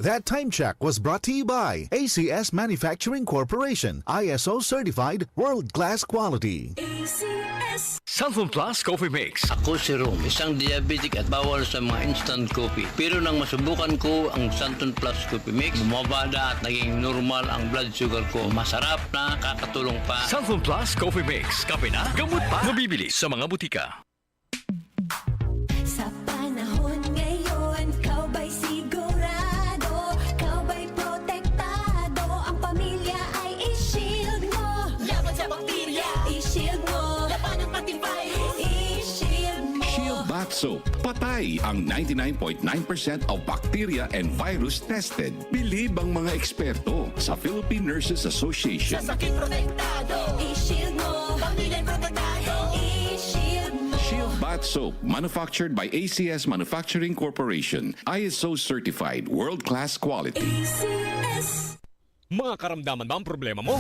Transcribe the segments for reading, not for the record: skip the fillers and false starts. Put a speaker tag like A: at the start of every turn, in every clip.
A: That time check was brought to you by ACS Manufacturing Corporation, ISO certified world-class quality.
B: ACS.
C: Sunflon Plus Coffee Mix.
D: Ako si Rom, isang diabetic at bawal sa mga instant coffee. Pero nang masubukan ko ang Sunflon Plus Coffee Mix, bumaba na at naging normal ang blood sugar ko. Masarap na, kakatulong pa.
C: Sunflon Plus Coffee Mix. Kape na, gamot pa. Nabibili sa mga butika.
B: Sa panahon ngayon, kau ba'y sigurado? Kau ba'y protektado? Ang pamilya ay i-shield mo. Laban sa bakterya, i-shield mo. Laban ng pati virus, i-shield mo.
E: Shield Bath Soap. Patay ang 99.9% of bacteria and virus tested. Bilib ang mga eksperto sa Philippine Nurses Association.
B: Sa sakit protektado, i-shield mo. Pamilya'y protektado, i-shield mo.
E: Shield Bath Soap, manufactured by ACS Manufacturing Corporation. ISO certified, world-class quality.
B: ACS.
F: Mga karamdaman ba ang problema mo?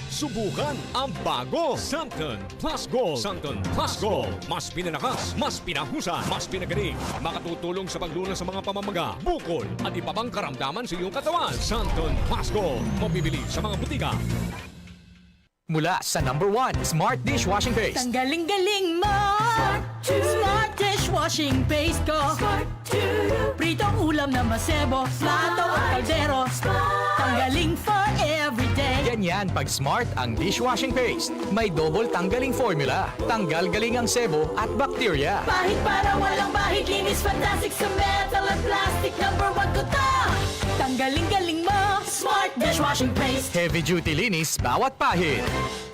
F: Subukan ang bago Santon Plus Gold. Santon Plus Gold. Mas pinalakas, mas pinahusan, mas pinagaling. Makatutulong sa paglunas sa mga pamamaga, bukol at iba pang karamdaman sa iyong katawan. Santon Plus Gold. Mabibili sa mga butika.
G: Mula sa #1 Smart Dishwashing Paste.
B: Tanggaling-galing mo. Smart dishwashing paste ko. Pritong ulam na masebo, plato at kaldero. Tanggaling for everyday.
G: Ganyan pag Smart ang dishwashing paste. May double tanggaling formula. Tanggal galing ang sebo at bakterya.
B: Bahid para walang bahid, linis fantastic sa metal at plastic. #1 ko to. Tanggaling-galing mo. Smart dishwashing paste.
G: Heavy duty linis bawat pahid.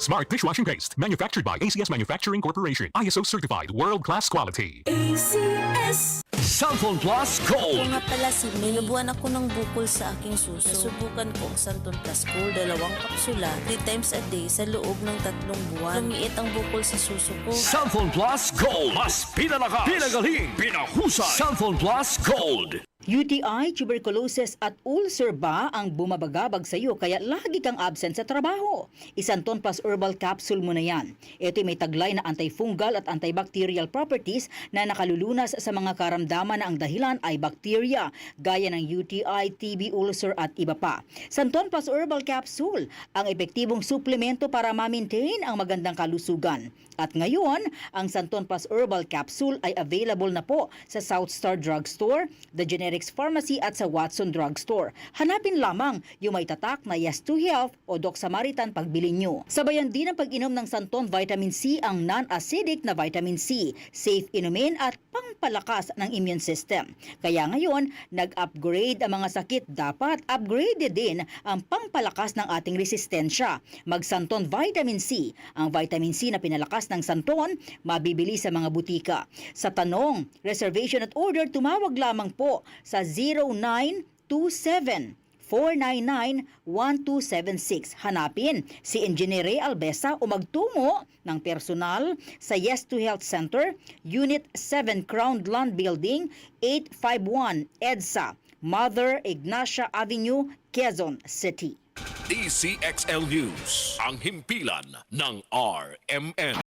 H: Smart Dishwashing Paste, manufactured by ACS Manufacturing Corporation. ISO certified, world-class quality.
B: ACS.
C: Sunflon Plus Gold.
I: Nga pala si May, nabuhan ako ng bukol sa aking suso. Nasubukan ko ang Santon Plus Gold, 2 kapsula, 3 times a day sa loob ng 3 buwan. Lumiit ang bukol sa suso ko.
C: Sunflon Plus Gold. Mas pinalakas, pinagaling, pinahusay. Sunflon Plus Gold.
J: UTI, tuberculosis at ulcer ba ang bumabagabag sa iyo kaya lagi kang absent sa trabaho? Isanton Plus Herbal Capsule mo na yan. Ito'y may taglay na antifungal at antibacterial properties na nakalulunas sa mga karamdaman na ang dahilan ay bacteria, gaya ng UTI, TB, ulcer at iba pa. Santon Plus Herbal Capsule, ang epektibong suplemento para ma-maintain ang magandang kalusugan. At ngayon, ang Santon Plus Herbal Capsule ay available na po sa South Star Drugstore, The Generics Pharmacy at sa Watson Drugstore. Hanapin lamang yung may tatak na Yes to Health o Doc Samaritan pagbili nyo. Sabayan din ang pag-inom ng Santon Vitamin C, ang non-acidic na vitamin C, safe inumin at pangpalakas ng immune system. Kaya ngayon, nag-upgrade ang mga sakit, dapat upgraded din ang pangpalakas ng ating resistensya. Mag-Santon Vitamin C, ang vitamin C na pinalakas ng Santon, mabibili sa mga butika. Sa tanong, reservation at order, tumawag lamang po sa 0927-499-1276. Hanapin si Engineer Ray Albesa o magtungo ng personal sa Yes to Health Center, Unit 7 Crown Land Building, 851 EDSA, Mother Ignacia Avenue, Quezon City.
H: DCXL News, ang himpilan ng RMN.